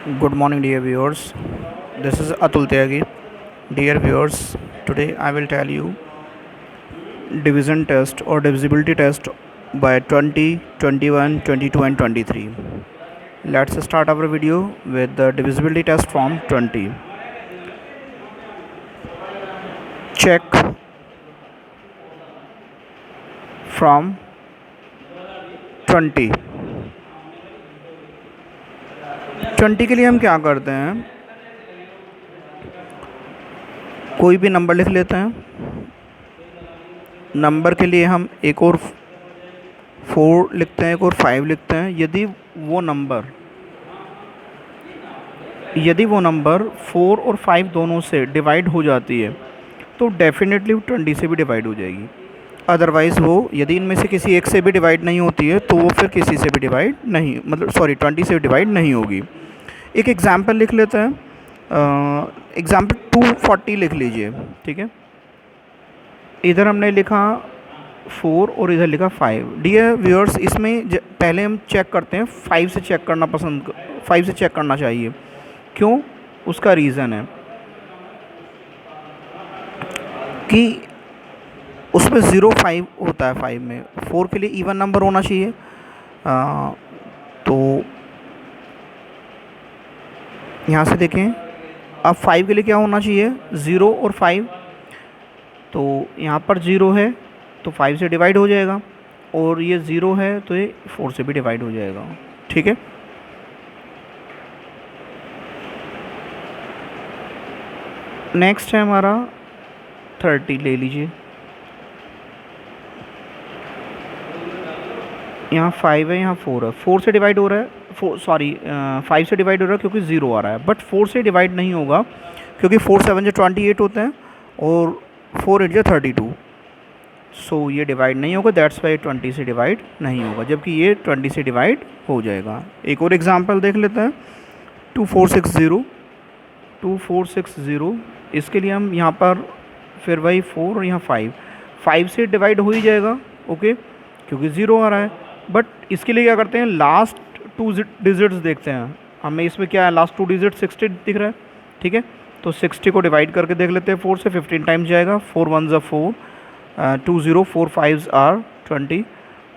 Good morning, dear viewers. This is Atul Tyagi. Dear viewers, today I will tell you division test or divisibility test by 20, 21, 22, and 23. Let's start our video with the divisibility test from 20. Check from 20. 20 के लिए हम क्या करते हैं, कोई भी number लिख लेते हैं। नंबर के लिए हम एक और 4 लिखते हैं, एक और 5 लिखते हैं। यदि वो नंबर 4 और 5 दोनों से डिवाइड हो जाती है तो डेफिनेटली 20 से भी डिवाइड हो जाएगी। अदरवाइज़ वो यदि इनमें से किसी एक से भी डिवाइड नहीं होती है तो वो फिर किसी से भी डिवाइड नहीं, 20 से डिवाइड नहीं होगी। एक एग्ज़ाम्पल लिख लेते हैं। एग्ज़ाम्पल 240 लिख लीजिए, ठीक है। इधर हमने लिखा 4 और इधर लिखा 5। डियर व्यूअर्स, इसमें पहले हम चेक करते हैं, 5 से चेक करना चाहिए। क्यों? उसका रीज़न है कि उसमें 0 5 होता है। 5 में 4 के लिए इवन नंबर होना चाहिए। तो यहाँ से देखें, अब 5 के लिए क्या होना चाहिए? 0 और 5। तो यहाँ पर 0 है तो 5 से डिवाइड हो जाएगा, और ये 0 है तो ये 4 से भी डिवाइड हो जाएगा, ठीक है। नेक्स्ट है हमारा 30, ले लीजिए। यहाँ 5 है, यहाँ 4 है। 4 से डिवाइड हो रहा है, 5 से डिवाइड हो रहा है क्योंकि 0 आ रहा है। बट 4 से डिवाइड नहीं होगा क्योंकि 4 7 जो 28 होते हैं और 4 8 जो 32। सो ये डिवाइड नहीं होगा, दैट्स वाई 20 से डिवाइड नहीं होगा, जबकि ये 20 से डिवाइड हो जाएगा। एक और एग्जांपल देख लेते हैं। 2460। इसके लिए हम यहाँ पर फिर वही 4 और यहाँ 5 से डिवाइड हो ही जाएगा, ओके, क्योंकि 0 आ रहा है। बट इसके लिए क्या करते हैं, लास्ट 2 डिजिट्स देखते हैं। हमें इसमें क्या है, लास्ट 2 डिजिट 60 दिख रहा है, ठीक है। तो 60 को डिवाइड करके देख लेते हैं 4 से। 15 टाइम्स जाएगा। 4 1 4, 2 0, 4 5 आर 20।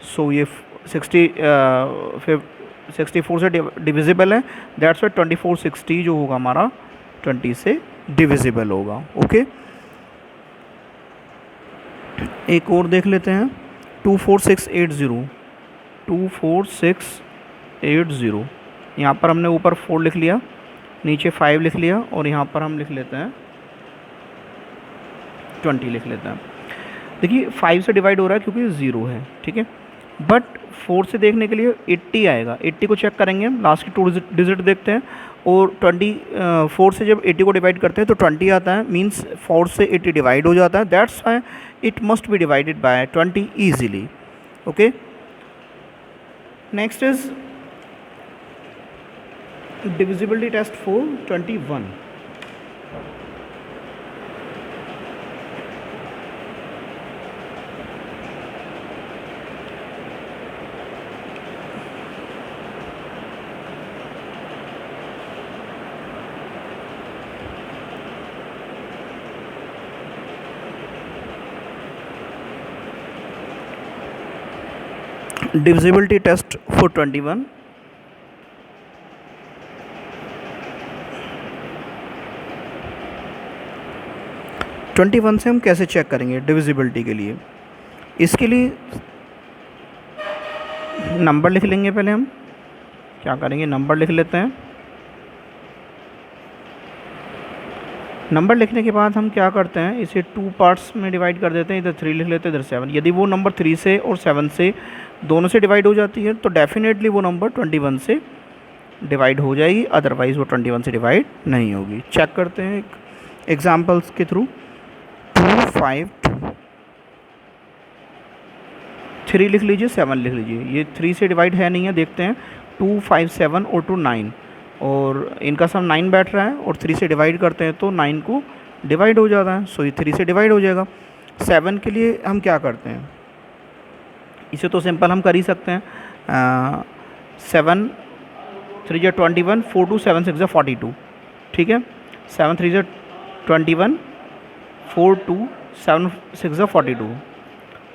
सो ये 64 से डिविजिबल है, दैट्स वाई 2460 जो होगा हमारा 20 से डिविजिबल होगा, ओके। एक और देख लेते हैं। 24680। यहाँ पर हमने ऊपर 4 लिख लिया, नीचे 5 लिख लिया, और यहाँ पर हम लिख लेते हैं 20 लिख लेते हैं। देखिए 5 से डिवाइड हो रहा है क्योंकि 0 है, ठीक है। बट 4 से देखने के लिए 80 आएगा। 80 को चेक करेंगे, लास्ट की 2 डिजिट देखते हैं, और 4 से जब 80 को डिवाइड करते हैं तो 20 आता है। मीन्स 4 से 80 डिवाइड हो जाता है, that's why it must be divided by 20 easily, okay. Next is divisibility test for 21. Divisibility test for 21. Twenty one से हम कैसे चेक करेंगे डिविजिबिलिटी के लिए? इसके लिए नंबर लिख लेंगे। पहले हम क्या करेंगे, नंबर लिख लेते हैं। नंबर लिखने के बाद हम क्या करते हैं, इसे 2 पार्ट्स में डिवाइड कर देते हैं। इधर 3 लिख लेते हैं, इधर 7। यदि वो नंबर 3 से और 7 से दोनों से डिवाइड हो जाती है तो डेफिनेटली वो नंबर 21 से डिवाइड हो जाएगी, अदरवाइज़ वो 21 से डिवाइड नहीं होगी। चेक करते हैं एग्जाम्पल्स के थ्रू। 2 5 2, 3 लिख लीजिए, 7 लिख लीजिए। ये 3 से डिवाइड है नहीं है, देखते हैं। 2 5 7 और 2 9, और इनका सम 9 बैठ रहा है, और 3 से डिवाइड करते हैं तो 9 को डिवाइड हो जाता है। सो ये 3 से डिवाइड हो जाएगा। 7 के लिए हम क्या करते हैं, इसे तो सिंपल हम कर ही सकते हैं। 7 3 जा 21, 4 2 7 6 जा 42, ठीक है। 7 3 जा 21, 4 2 7 6 जा 42,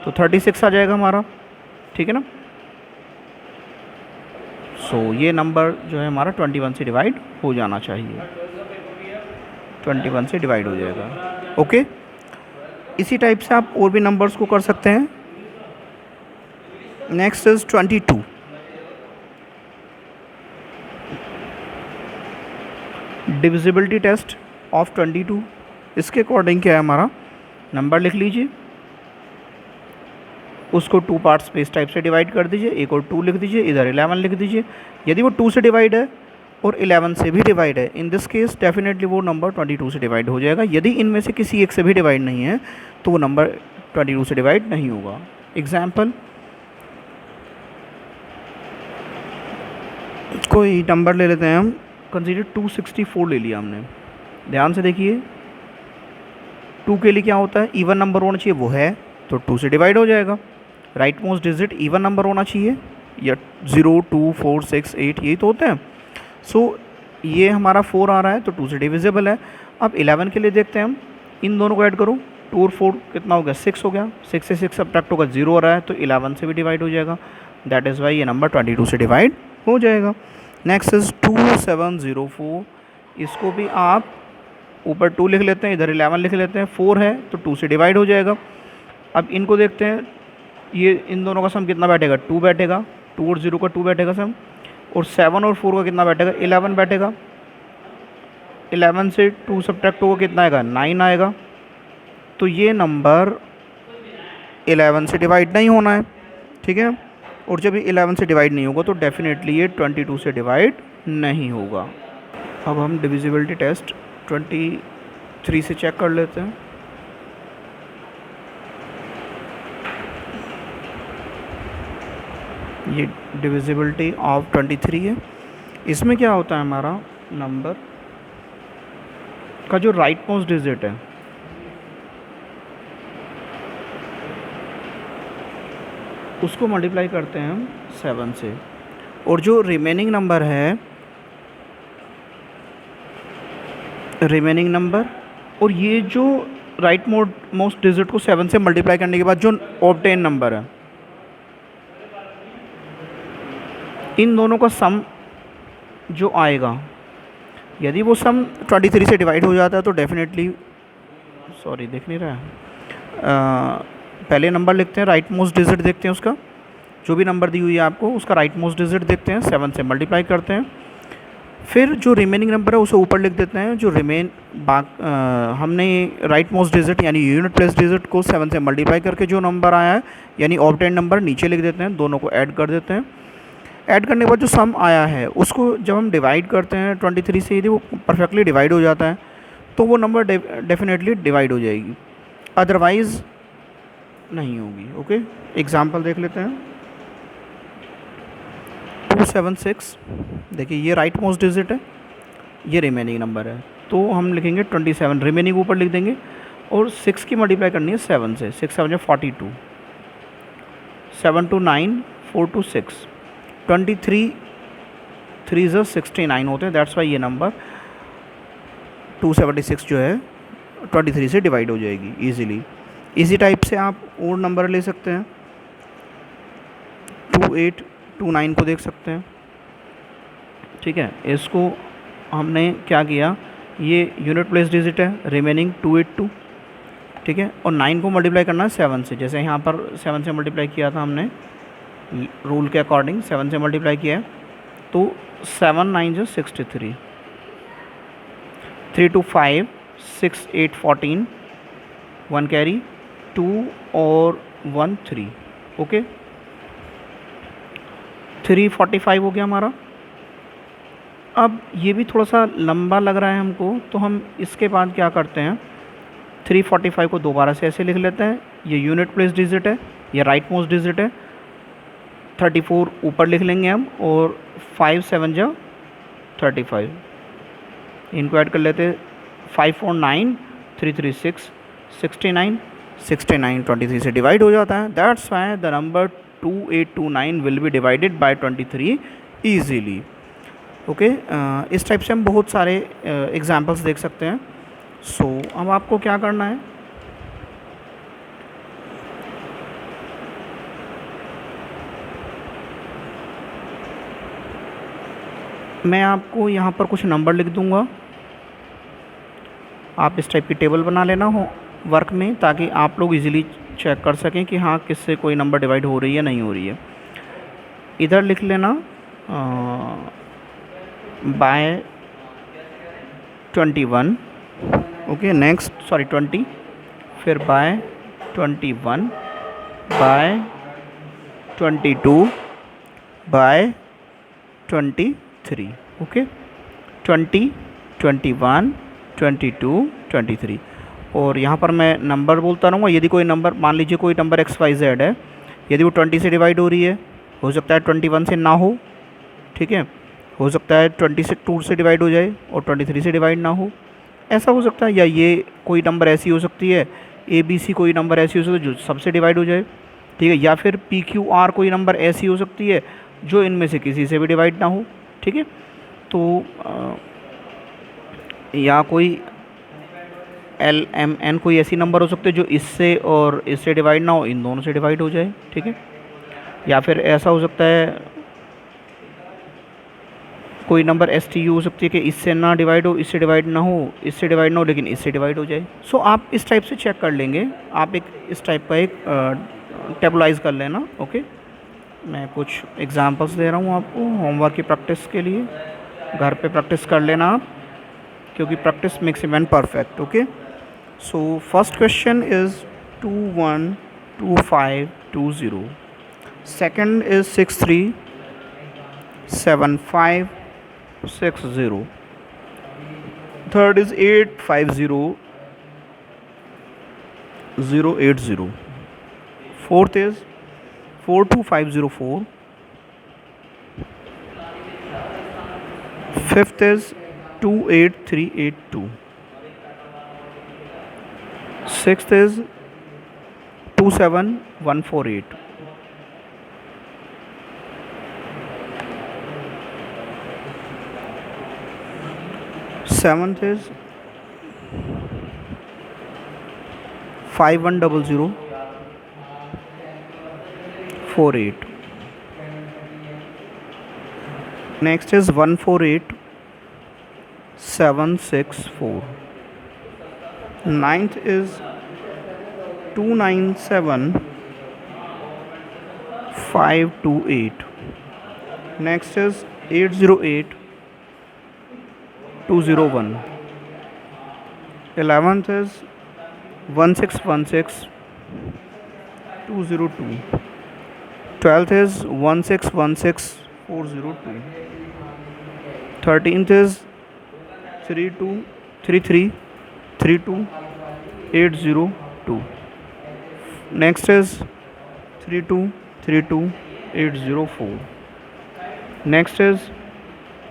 तो 36 आ जाएगा हमारा, ठीक है ना। सो ये नंबर जो है हमारा 21 से डिवाइड हो जाना चाहिए, 21 से डिवाइड हो जाएगा। ओके, इसी टाइप से आप और भी नंबर्स को कर सकते हैं। Next is 22। Divisibility test of 22। इसके अकॉर्डिंग क्या है हमारा, नंबर लिख लीजिए, उसको 2 पार्ट्स पे इस टाइप से डिवाइड कर दीजिए, एक और 2 लिख दीजिए, इधर 11 लिख दीजिए। यदि वो 2 से डिवाइड है और 11 से भी डिवाइड है, इन दिस केस डेफिनेटली वो नंबर 22 से डिवाइड हो जाएगा। यदि इनमें से किसी एक से भी डिवाइड नहीं है तो वो नंबर 22 से डिवाइड नहीं होगा। एग्जाम्पल, कोई नंबर ले लेते हैं हम, कंसीडर 264 ले लिया हमने। ध्यान से देखिए, 2 के लिए क्या होता है, इवन नंबर होना चाहिए, वो है तो 2 से डिवाइड हो जाएगा। Right most digit even number होना चाहिए, या 0 2 4 6 8 यही तो होते हैं। सो ये हमारा 4 आ रहा है तो 2 से डिविजिबल है। अब 11 के लिए देखते हैं हम, इन दोनों को ऐड करो, 2 और 4 कितना हो गया, 6 हो गया। 6 से 6 सब्ट्रैक्ट होगा, 0 आ रहा है तो 11 से भी डिवाइड हो जाएगा। दैट इज़ वाई ये नंबर 22 से डिवाइड हो जाएगा। Next is 2704। इसको भी आप ऊपर 2 लिख लेते हैं, इधर 11 लिख लेते हैं, 4 है तो 2 से डिवाइड हो जाएगा। अब इनको देखते हैं, ये इन दोनों का सम कितना बैठेगा, 2 बैठेगा, 2 और 0 का 2 बैठेगा सम, और 7 और 4 का कितना बैठेगा, 11 बैठेगा। 11 से 2 सब्ट्रैक्ट होगा, कितना आएगा, 9 आएगा। तो ये नंबर 11 से डिवाइड नहीं होना है, ठीक है। और जब ये 11 से डिवाइड नहीं होगा तो डेफिनेटली ये 22 से डिवाइड नहीं होगा। अब हम डिविजिबिलिटी टेस्ट 23 से चेक कर लेते हैं। ये डिविजिबिलिटी ऑफ 23 है। इसमें क्या होता है, हमारा नंबर का जो राइट मोस्ट डिजिट है उसको मल्टीप्लाई करते हैं हम 7 से, और जो रिमेनिंग नंबर है, रिमेनिंग नंबर और ये जो राइट मोस्ट डिजिट को 7 से मल्टीप्लाई करने के बाद जो ऑब्टेन नंबर है, इन दोनों का सम जो आएगा, यदि वो सम 23 से डिवाइड हो जाता है तो डेफिनेटली, सॉरी देख नहीं रहा है, पहले नंबर लिखते हैं, राइट मोस्ट डिजिट देखते हैं उसका, जो भी नंबर दी हुई है आपको उसका राइट मोस्ट डिजिट देखते हैं, 7 से मल्टीप्लाई करते हैं, फिर जो रिमेनिंग नंबर है उसे ऊपर लिख देते हैं। जो हमने राइट मोस्ट डिजिट यानी यूनिट प्लेस डिजिट को 7 से मल्टीप्लाई करके जो नंबर आया है यानी ऑब्टेन नंबर नीचे लिख देते हैं, दोनों को ऐड कर देते हैं। ऐड करने के बाद जो सम आया है उसको जब हम डिवाइड करते हैं 23 से, यदि वो परफेक्टली डिवाइड हो जाता है तो वो नंबर डेफिनेटली डिवाइड हो जाएगी, अदरवाइज़ नहीं होगी। ओके, एग्जांपल देख लेते हैं। 276, देखिए ये राइट मोस्ट डिजिट है, ये रिमेनिंग नंबर है, तो हम लिखेंगे 27, रिमेनिंग ऊपर लिख देंगे, और 6 की मल्टीप्लाई करनी है 7 से, 6 7 42, 7 2 9, 4 2 6, 23 3 69 होते हैं। दैट्स वाई ये नंबर 276 जो है 23 से डिवाइड हो जाएगी ईजीली। इसी टाइप से आप और नंबर ले सकते हैं, 2829 को देख सकते हैं, ठीक है। इसको हमने क्या किया, ये यूनिट प्लेस डिजिट है, रिमेनिंग 282, ठीक है, और 9 को मल्टीप्लाई करना है 7 से, जैसे यहाँ पर 7 से मल्टीप्लाई किया था हमने रूल के अकॉर्डिंग, 7 से मल्टीप्लाई किया है, तो 7 9 जो 63, 3 2 5, 6 8 14, 1 कैरी, 2 और 1 3, ओके, 345 हो गया हमारा। अब ये भी थोड़ा सा लंबा लग रहा है हमको, तो हम इसके बाद क्या करते हैं, 345 को दोबारा से ऐसे लिख लेते हैं, ये यूनिट प्लेस डिजिट है, ये राइट मोस्ट डिजिट है, 34 ऊपर लिख लेंगे हम, और 5 7 जा 35, इनको ऐड कर लेते हैं, 5 4 9, 3 3 6, 69, 69 23 से डिवाइड हो जाता है। That's why the number 2829 will be divided by 23 easily. Okay, इस टाइप से हम बहुत सारे एग्जांपल्स देख सकते हैं। सो अब आपको क्या करना है, मैं आपको यहाँ पर कुछ नंबर लिख दूँगा, आप इस टाइप की टेबल बना लेना हो वर्क में, ताकि आप लोग इजीली चेक कर सकें कि हाँ किससे कोई नंबर डिवाइड हो रही है नहीं हो रही है। इधर लिख लेना बाय 21, ओके, नेक्स्ट सॉरी 20, फिर बाय 21, बाय 22, बाय 23, ओके, 20, 21, 22, 23। और यहाँ पर मैं नंबर बोलता रहूँगा, यदि कोई नंबर, मान लीजिए कोई नंबर XYZ है, यदि वो 20 से डिवाइड हो रही है, हो सकता है 21 से ना हो, ठीक है, हो सकता है 22 से डिवाइड हो जाए और 23 से डिवाइड ना हो, ऐसा हो सकता है। या ये कोई नंबर ऐसी हो सकती है, ABC कोई नंबर ऐसी हो सकती है जो सबसे डिवाइड हो जाए, ठीक है, या फिर PQR कोई नंबर ऐसी हो सकती है जो इनमें से किसी से भी डिवाइड ना हो, ठीक है। तो या कोई LMN कोई ऐसी नंबर हो सकते हैं जो इससे और इससे डिवाइड ना हो, इन दोनों से डिवाइड हो जाए, ठीक है। या फिर ऐसा हो सकता है कोई नंबर STU हो सकती है कि इससे ना डिवाइड हो, इससे डिवाइड ना हो, इससे डिवाइड ना हो लेकिन इससे डिवाइड हो जाए। सो आप इस टाइप से चेक कर लेंगे, आप एक इस टाइप का एक टेबलाइज कर लेना, ओके। मैं कुछ एग्जांपल्स दे रहा हूँ आपको होमवर्क की प्रैक्टिस के लिए, घर पे प्रैक्टिस कर लेना आप, क्योंकि practice makes a man perfect, okay. So first question is 212520, second is 637560, third is 850080, fourth is 42504, fifth is 28382, sixth is 27148, seventh is 510048, next is 148764, ninth is 297528, next is 808201, 11th is 1616202, 12th is 1616402, 13th is 32333282, next is 3232804, next is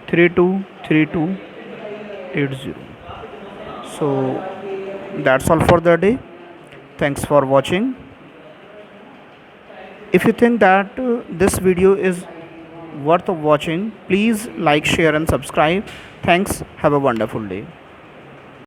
323280. So that's all for the day. Thanks for watching. If you think that this video is worth of watching, please like, share and subscribe. Thanks. Have a wonderful day.